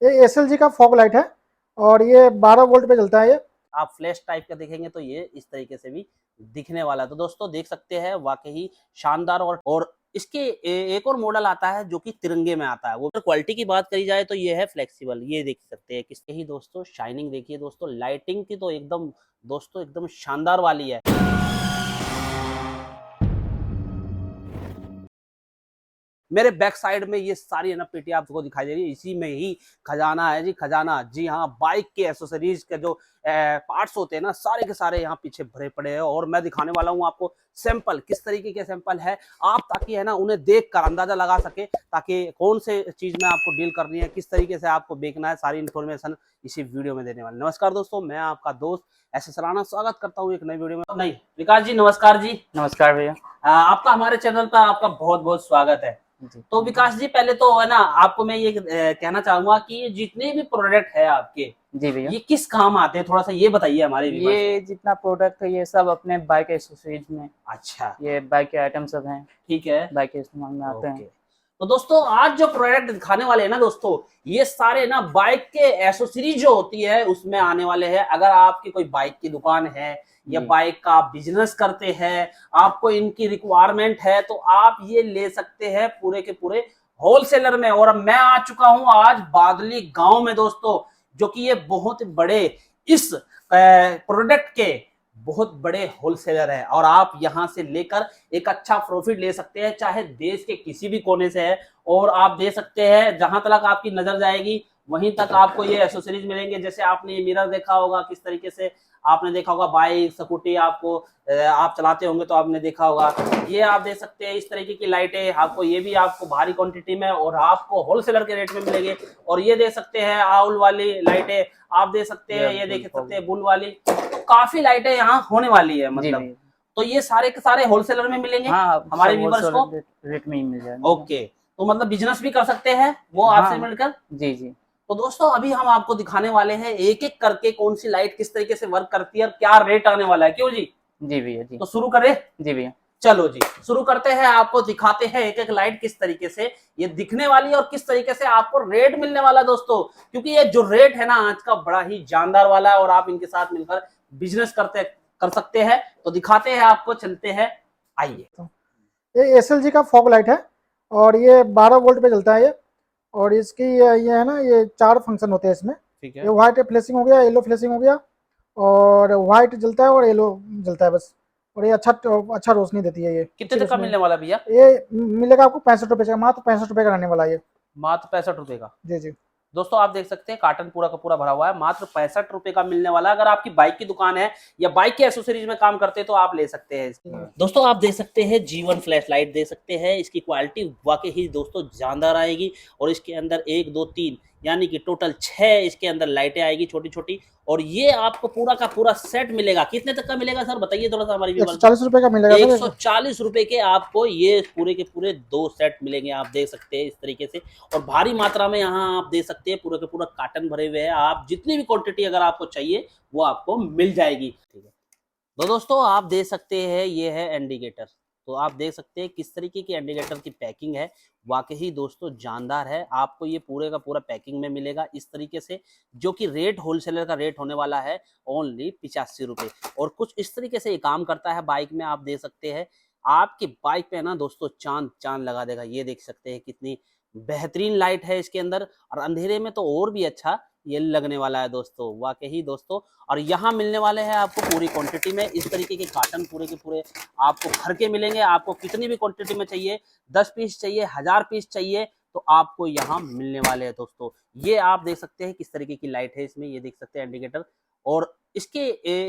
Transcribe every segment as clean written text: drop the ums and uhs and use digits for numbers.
ये एसएलजी का fog light है और ये 12 वोल्ट पे चलता है ये। आप फ्लैश टाइप का देखेंगे तो ये इस तरीके से भी दिखने वाला है। तो दोस्तों देख सकते हैं वाकई शानदार। और इसके एक और मॉडल आता है जो कि तिरंगे में आता है। वो क्वालिटी की बात करी जाए तो ये है फ्लेक्सिबल, ये देख सकते हैं किसके ही दोस्तों शाइनिंग देखिए दोस्तों, लाइटिंग की तो एकदम दोस्तों एकदम शानदार वाली है। मेरे बैक साइड में ये सारी है ना पेटी आपको दिखाई दे रही है, इसी में ही खजाना है जी, खजाना। जी हाँ, बाइक के एसेसरीज के जो पार्ट्स होते हैं ना, सारे के सारे यहाँ पीछे भरे पड़े हैं। और मैं दिखाने वाला हूँ आपको सैंपल, किस तरीके के सैंपल है आप, ताकि है ना उन्हें देख कर अंदाजा लगा सके, ताकि कौन से चीज में आपको डील करनी है, किस तरीके से आपको बेचना है, सारी इन्फॉर्मेशन इसी वीडियो में देने वाले। नमस्कार दोस्तों, मैं आपका दोस्त एस राणा स्वागत करता हूँ एक नई वीडियो में। नहीं विकास जी, नमस्कार जी। नमस्कार भैया। आपका हमारे चैनल पर आपका बहुत बहुत स्वागत है। तो विकास जी, पहले तो है ना आपको मैं ये कहना चाहूंगा कि जितने भी प्रोडक्ट है आपके, जी भैया, ये किस काम आते हैं, थोड़ा सा ये बताइए हमारे व्यूअर्स को। ये जितना प्रोडक्ट है ये सब अपने बाइक एक्सेसरीज में, अच्छा, ये बाइक के आइटम सब हैं, ठीक है, बाइक के इस्तेमाल में आते ओके। हैं। तो दोस्तों आज जो प्रोडक्ट दिखाने वाले हैं ना दोस्तों, ये सारे ना बाइक के एसेसरीज जो होती है उसमें आने वाले हैं। अगर आपकी कोई बाइक की दुकान है या जी। बाइक का बिजनेस करते हैं, आपको इनकी रिक्वायरमेंट है, तो आप ये ले सकते हैं पूरे के पूरे होलसेलर में। और मैं आ चुका हूं आज बादली गांव में दोस्तों, जो कि ये बहुत बड़े इस प्रोडक्ट के बहुत बड़े होलसेलर है। और आप यहां से लेकर एक अच्छा प्रॉफिट ले सकते हैं, चाहे देश के किसी भी कोने से है। और आप दे सकते हैं जहां तक आपकी नजर जाएगी वहीं तक आपको ये एसेसरीज मिलेंगे। जैसे आपने ये मिरर देखा होगा, किस तरीके से आपने देखा होगा, बाइक स्कूटी आपको आप चलाते होंगे तो आपने देखा होगा। ये आप दे सकते हैं इस तरीके की लाइटें आपको, ये भी आपको भारी क्वांटिटी में और आपको होलसेलर के रेट में मिलेंगे। और ये दे सकते हैं आउल वाली लाइटें आप दे सकते हैं, ये देख सकते हैं बुल वाली। तो काफी लाइटें यहाँ होने वाली है मतलब। तो ये सारे के सारे होलसेलर में मिलेंगे। हाँ, हमारे व्यूवर्स को रेट में ही मिल जाएगा। ओके, तो मतलब बिजनेस भी कर सकते हैं वो आपसे मिलकर। जी जी। तो दोस्तों अभी हम आपको दिखाने वाले हैं एक एक करके कौन सी लाइट किस तरीके से वर्क करती है और क्या रेट आने वाला है, क्यों जी? जी भैया जी। तो शुरू करें? जी भैया, चलो जी शुरू करते हैं। आपको दिखाते हैं एक एक लाइट किस तरीके से ये दिखने वाली है और किस तरीके से आपको रेट मिलने वाला दोस्तों। क्योंकि ये जो रेट है ना आज का बड़ा ही जानदार वाला है और आप इनके साथ मिलकर बिजनेस कर सकते हैं। तो दिखाते हैं आपको, चलते हैं, आइए। ये एसएलजी का फॉग लाइट है और ये 12 वोल्ट पे चलता है ये। और इसकी ये है ना, ये 4 फंक्शन होते हैं इसमें। ठीक है, ये व्हाइट फ्लैशिंग हो गया, येलो फ्लैशिंग हो गया, और व्हाइट जलता है और येलो जलता है बस। और ये अच्छा रोशनी देती है ये। कितने तक का मिलने वाला भैया? ये मिलेगा आपको 65 रुपये का, मात्र 65 रुपये का रहने वाला है ये। मात्र 65 रुपए का। जी जी। दोस्तों आप देख सकते हैं कार्टन पूरा का पूरा भरा हुआ है, मात्र 65 रुपए का मिलने वाला है। अगर आपकी बाइक की दुकान है या बाइक के एसेसरीज में काम करते हैं तो आप ले सकते हैं। दोस्तों आप देख सकते हैं जीवन फ्लैश लाइट दे सकते हैं। इसकी क्वालिटी वाकई ही दोस्तों जानदार आएगी। और इसके अंदर 1 2 3 यानी कि टोटल 6 इसके अंदर लाइटें आएगी छोटी छोटी। और ये आपको पूरा का पूरा सेट मिलेगा। कितने तक का मिलेगा सर, बताइए थोड़ा सा हमारी। 140 रुपये का मिलेगा। 140 रुपए के आपको ये पूरे के पूरे 2 सेट मिलेंगे, आप देख सकते हैं इस तरीके से। और भारी मात्रा में यहाँ आप देख सकते हैं पूरा के पूरा कार्टन भरे हुए हैं। आप जितनी भी क्वांटिटी अगर आपको चाहिए वो आपको मिल जाएगी। ठीक है, तो दोस्तों आप देख सकते हैं ये है इंडिकेटर। तो आप देख सकते हैं किस तरीके की इंडिकेटर की पैकिंग है, वाकई दोस्तों जानदार है। आपको ये पूरे का पूरा पैकिंग में मिलेगा इस तरीके से, जो कि रेट होलसेलर का रेट होने वाला है ओनली 85 रुपए। और कुछ इस तरीके से ये काम करता है बाइक में, आप देख सकते हैं आपकी बाइक पे ना दोस्तों चांद चांद लगा देगा। ये देख सकते हैं कितनी बेहतरीन लाइट है इसके अंदर। और अंधेरे में तो और भी अच्छा ये लगने वाला है दोस्तों, वाकई दोस्तों। और यहाँ मिलने वाले हैं आपको पूरी क्वांटिटी में इस तरीके के कार्टन पूरे के पूरे आपको भर के मिलेंगे। आपको कितनी भी क्वांटिटी में चाहिए, 10 पीस चाहिए, 1000 पीस चाहिए, तो आपको यहाँ मिलने वाले हैं दोस्तों। ये आप देख सकते हैं किस तरीके की लाइट है इसमें, ये देख सकते हैं इंडिकेटर। और इसके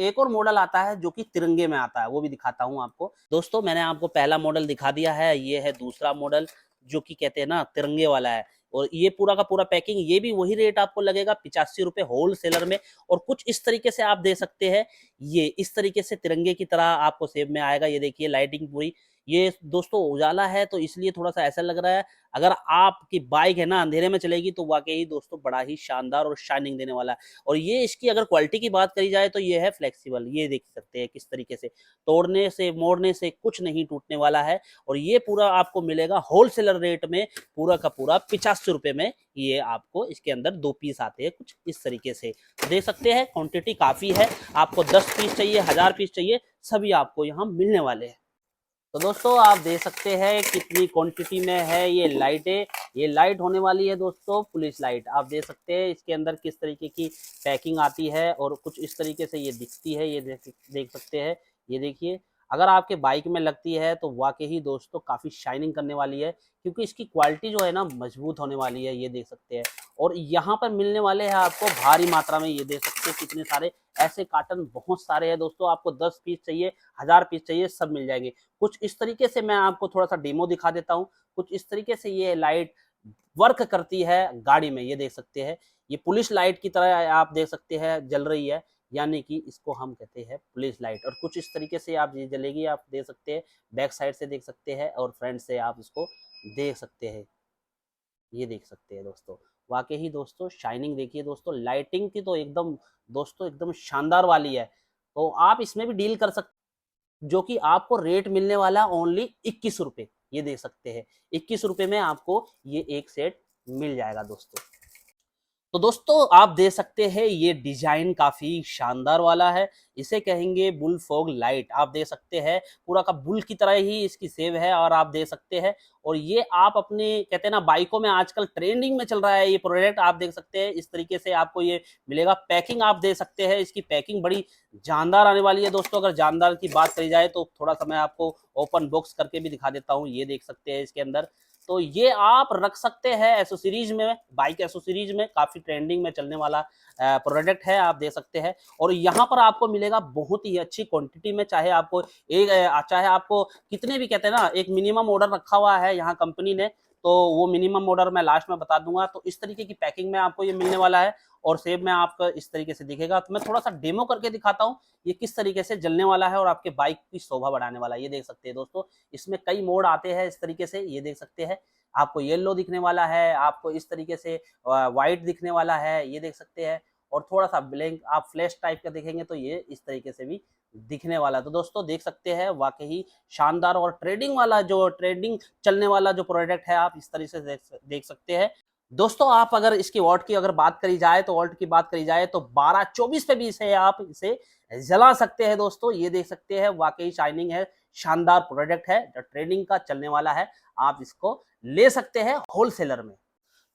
एक और मॉडल आता है जो कि तिरंगे में आता है, वो भी दिखाता हूँ आपको। दोस्तों मैंने आपको पहला मॉडल दिखा दिया है, ये है दूसरा मॉडल जो कि कहते हैं ना तिरंगे वाला है। और ये पूरा का पूरा पैकिंग, ये भी वही रेट आपको लगेगा 85 रुपए होलसेलर में। और कुछ इस तरीके से आप दे सकते हैं, ये इस तरीके से तिरंगे की तरह आपको शेप में आएगा। ये देखिए लाइटिंग पूरी ये दोस्तों उजाला है तो इसलिए थोड़ा सा ऐसा लग रहा है। अगर आपकी बाइक है ना अंधेरे में चलेगी तो वाकई दोस्तों बड़ा ही शानदार और शाइनिंग देने वाला है। और ये इसकी अगर क्वालिटी की बात करी जाए तो ये है फ्लेक्सिबल, ये देख सकते हैं किस तरीके से तोड़ने से मोड़ने से कुछ नहीं टूटने वाला है। और ये पूरा आपको मिलेगा होलसेलर रेट में पूरा का पूरा 85 रुपये में। ये आपको इसके अंदर 2 पीस आते हैं कुछ इस तरीके से, देख सकते हैं क्वांटिटी काफ़ी है। आपको 10 पीस चाहिए, 1000 पीस चाहिए, सभी आपको यहाँ मिलने वाले हैं। तो दोस्तों आप देख सकते हैं कितनी क्वांटिटी में है ये लाइटें। ये लाइट होने वाली है दोस्तों पुलिस लाइट। आप देख सकते हैं इसके अंदर किस तरीके की पैकिंग आती है और कुछ इस तरीके से ये दिखती है। ये देख सकते हैं, ये देखिए। अगर आपके बाइक में लगती है तो वाकई ही दोस्तों काफ़ी शाइनिंग करने वाली है, क्योंकि इसकी क्वालिटी जो है ना मजबूत होने वाली है, ये देख सकते हैं। और यहाँ पर मिलने वाले हैं आपको भारी मात्रा में, ये देख सकते हैं कितने सारे ऐसे कार्टन बहुत सारे हैं दोस्तों। आपको 10 पीस चाहिए, 1000 पीस चाहिए, सब मिल जाएंगे। कुछ इस तरीके से मैं आपको थोड़ा सा डेमो दिखा देता हूँ। कुछ इस तरीके से ये लाइट वर्क करती है गाड़ी में, ये देख सकते हैं। ये पुलिस लाइट की तरह आप देख सकते हैं जल रही है, यानी कि इसको हम कहते हैं पुलिस लाइट। और कुछ इस तरीके से आप ये जलेगी, आप देख सकते हैं। बैक साइड से देख सकते हैं और फ्रंट से आप इसको देख सकते हैं, ये देख सकते हैं दोस्तों। वाकई ही दोस्तों शाइनिंग देखिए दोस्तों, लाइटिंग की तो एकदम दोस्तों एकदम शानदार वाली है। तो आप इसमें भी डील कर सकते, जो कि आपको रेट मिलने वाला ओनली 21 रुपये। ये देख सकते हैं 21 रुपये में आपको ये एक सेट मिल जाएगा दोस्तों। तो दोस्तों आप देख सकते हैं ये डिजाइन काफी शानदार वाला है। इसे कहेंगे बुल फॉग लाइट। आप देख सकते हैं पूरा का बुल की तरह ही इसकी सेव है, और आप देख सकते हैं। और ये आप अपने कहते हैं ना बाइकों में आजकल ट्रेंडिंग में चल रहा है ये प्रोडक्ट। आप देख सकते हैं इस तरीके से आपको ये मिलेगा। पैकिंग आप देख सकते हैं, इसकी पैकिंग बड़ी जानदार आने वाली है दोस्तों। अगर जानदार की बात करी जाए तो थोड़ा सा मैं आपको ओपन बॉक्स करके भी दिखा देता हूँ। ये देख सकते हैं इसके अंदर, तो ये आप रख सकते हैं एसोसीरीज में, बाइक एसोसीरीज में काफी ट्रेंडिंग में चलने वाला प्रोडक्ट है, आप देख सकते हैं। और यहाँ पर आपको मिलेगा बहुत ही अच्छी क्वांटिटी में, चाहे आपको चाहे आपको कितने भी कहते हैं ना, एक मिनिमम ऑर्डर रखा हुआ है यहाँ कंपनी ने, तो वो मिनिमम ऑर्डर मैं लास्ट में बता दूंगा। तो इस तरीके की पैकिंग में आपको ये मिलने वाला है, और सेब में आपका इस तरीके से दिखेगा। तो मैं थोड़ा सा डेमो करके दिखाता हूँ ये किस तरीके से जलने वाला है और आपके बाइक की शोभा बढ़ाने वाला है। ये देख सकते हैं दोस्तों, इसमें कई मोड आते हैं इस तरीके से, ये देख सकते हैं। आपको येलो दिखने वाला है, आपको इस तरीके से व्हाइट दिखने वाला है, ये देख सकते हैं। और थोड़ा सा ब्लैंक आप फ्लैश टाइप का देखेंगे तो ये इस तरीके से भी दिखने वाला है। तो दोस्तों देख सकते हैं वाकई शानदार और ट्रेंडिंग चलने वाला जो प्रोडक्ट है, आप इस तरीके से देख सकते हैं दोस्तों। आप अगर इसकी वॉट की अगर बात करी जाए तो वॉट की बात करी जाए तो 12-24 पे भी इसे आप इसे जला सकते हैं दोस्तों। ये देख सकते हैं वाकई शाइनिंग है, शानदार प्रोडक्ट है जो ट्रेंडिंग का चलने वाला है। आप इसको ले सकते हैं होलसेलर में।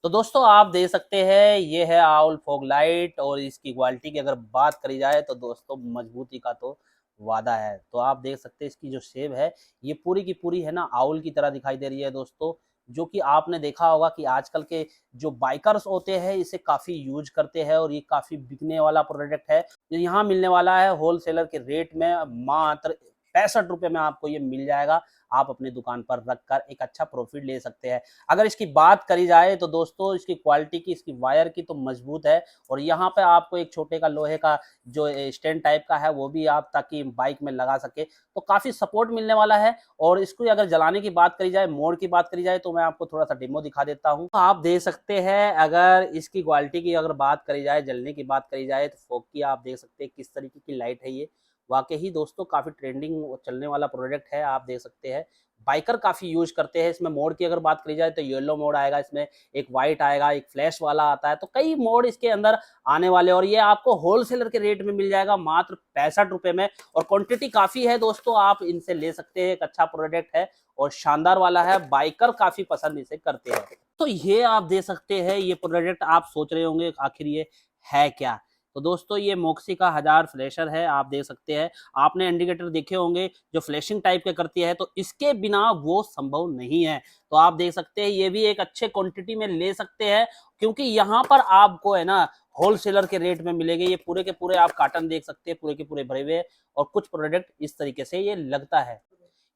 तो दोस्तों आप देख सकते हैं ये है आउल फॉग लाइट, और इसकी क्वालिटी की अगर बात करी जाए तो दोस्तों मजबूती का तो वादा है। तो आप देख सकते हैं इसकी जो शेप है ये पूरी की पूरी है ना आउल की तरह दिखाई दे रही है दोस्तों, जो कि आपने देखा होगा कि आजकल के जो बाइकर्स होते हैं इसे काफ़ी यूज करते हैं, और ये काफ़ी बिकने वाला प्रोडक्ट है। जो यहाँ मिलने वाला है होलसेलर के रेट में मात्र 65 रुपये में आपको ये मिल जाएगा। आप अपनी दुकान पर रखकर एक अच्छा प्रॉफिट ले सकते हैं। अगर इसकी बात करी जाए तो दोस्तों इसकी क्वालिटी की, इसकी वायर की तो मजबूत है, और यहाँ पे आपको एक छोटे का लोहे का जो स्टैंड टाइप का है वो भी आप ताकि बाइक में लगा सके, तो काफ़ी सपोर्ट मिलने वाला है। और इसको अगर जलाने की बात करी जाए, मोड की बात करी जाए, तो मैं आपको थोड़ा सा डेमो दिखा देता हूँ। तो आप देख सकते हैं अगर इसकी क्वालिटी की अगर बात करी जाए, जलने की बात करी जाए, तो फॉग की आप देख सकते हैं किस तरीके की लाइट है ये। वाकई ही दोस्तों काफ़ी ट्रेंडिंग चलने वाला प्रोडक्ट है, आप देख सकते हैं। बाइकर काफ़ी यूज करते हैं। इसमें मोड की अगर बात करी जाए तो येलो मोड आएगा, इसमें एक वाइट आएगा, एक फ्लैश वाला आता है, तो कई मोड इसके अंदर आने वाले। और ये आपको होलसेलर के रेट में मिल जाएगा मात्र 65 रुपये में, और क्वांटिटी काफ़ी है दोस्तों, आप इनसे ले सकते हैं। एक अच्छा प्रोडक्ट है और शानदार वाला है, बाइकर काफ़ी पसंद इसे करते हैं। तो ये आप दे सकते हैं ये प्रोडक्ट। आप सोच रहे होंगे आखिर ये है क्या, तो दोस्तों ये मोक्सी का 1000 फ्लैशर है, आप देख सकते हैं। आपने इंडिकेटर देखे होंगे जो फ्लैशिंग टाइप के करती है, तो इसके बिना वो संभव नहीं है। तो आप देख सकते हैं ये भी एक अच्छे क्वांटिटी में ले सकते हैं, क्योंकि यहाँ पर आपको है ना होलसेलर के रेट में मिलेंगे। ये पूरे के पूरे आप कार्टन देख सकते हैं, पूरे के पूरे भरे हुए, और कुछ प्रोडक्ट इस तरीके से ये लगता है।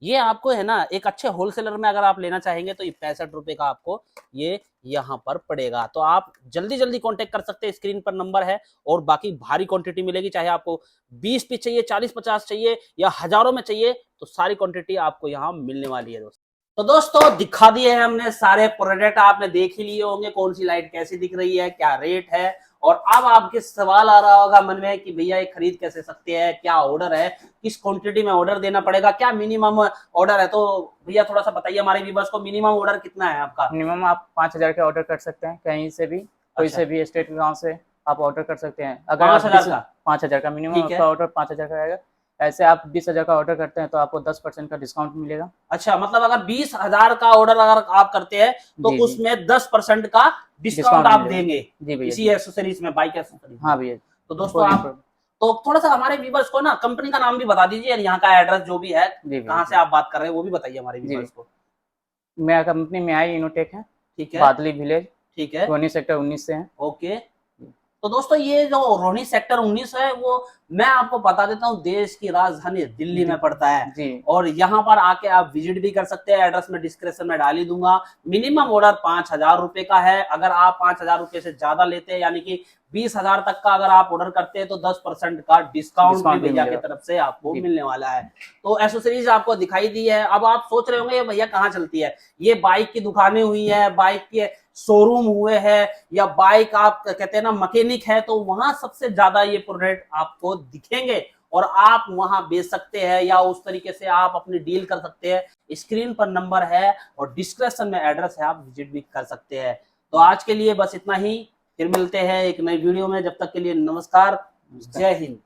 ये आपको है ना एक अच्छे होलसेलर में अगर आप लेना चाहेंगे तो ये 65 रुपए का आपको ये यहाँ पर पड़ेगा। तो आप जल्दी जल्दी कांटेक्ट कर सकते हैं, स्क्रीन पर नंबर है। और बाकी भारी क्वांटिटी मिलेगी, चाहे आपको 20 पीस चाहिए, 40-50 चाहिए या हजारों में चाहिए, तो सारी क्वांटिटी आपको यहाँ मिलने वाली है दोस्तों। तो दोस्तों दिखा दिए हैं हमने सारे प्रोडक्ट, आपने देख ही लिए होंगे कौन सी लाइट कैसी दिख रही है, क्या रेट है। और अब आपके सवाल आ रहा होगा मन में कि भैया ये खरीद कैसे सकते हैं, क्या ऑर्डर है, किस क्वांटिटी में ऑर्डर देना पड़ेगा, क्या मिनिमम ऑर्डर है। तो भैया थोड़ा सा बताइए हमारे व्यूअर्स को, मिनिमम ऑर्डर कितना है आपका? मिनिमम आप 5,000 का ऑर्डर कर सकते हैं, कहीं से भी, कोई अच्छा। से भी स्टेट गांव से आप ऑर्डर कर सकते हैं। अगर 5,000 का? 5,000 का मिनिमम ठीक है। आपका ऑर्डर 5,000 का आएगा। ऐसे आप 20,000 का ऑर्डर करते हैं तो आपको 10% का डिस्काउंट मिलेगा। अच्छा, मतलब अगर 20,000 का ऑर्डर अगर आप करते हैं तो जी, जी। उसमें 10% का डिस्काउंट डिस्काउंट आप मिलेगा। देंगे जी भैया इसी जी। एक्सेसरीज में, बाइक एक्सेसरीज। हाँ भैया। तो दोस्तों आप तो थोड़ा सा हमारे व्यूवर्स को ना कंपनी का नाम भी बता दीजिए और यहाँ का एड्रेस जो भी है, जी कहाँ से आप बात कर रहे हैं वो भी बताइए हमारे व्यूवर्स को। मेरा कंपनी में आई इनोटेक है, ठीक है, बादली विलेज, ठीक है, रोहनी सेक्टर 19 से है। ओके। तो दोस्तों ये जो रोहनी सेक्टर 19 है वो मैं आपको बता देता हूँ देश की राजधानी दिल्ली में पड़ता है जी। और यहाँ पर आके आप विजिट भी कर सकते हैं। एड्रेस में डिस्क्रिप्शन में डाल ही दूंगा। मिनिमम ऑर्डर 5,000 रुपए का है। अगर आप 5,000 रुपए से ज्यादा लेते हैं यानी कि 20,000 तक का अगर आप ऑर्डर करते हैं तो 10% का डिस्काउंट भी भैया की तरफ से आपको मिलने वाला है। तो एसेसरीज आपको दिखाई दी है। अब आप सोच रहे होंगे ये भैया कहाँ चलती है, ये बाइक की दुकानें हुई है, बाइक के शोरूम हुए हैं या बाइक आप कहते हैं ना मैकेनिक है, तो वहां सबसे ज्यादा ये प्रोडक्ट आपको दिखेंगे और आप वहां बेच सकते हैं या उस तरीके से आप अपनी डील कर सकते हैं। स्क्रीन पर नंबर है और डिस्क्रिप्शन में एड्रेस है, आप विजिट भी कर सकते हैं। तो आज के लिए बस इतना ही, फिर मिलते हैं एक नई वीडियो में। जब तक के लिए नमस्कार, जय हिंद।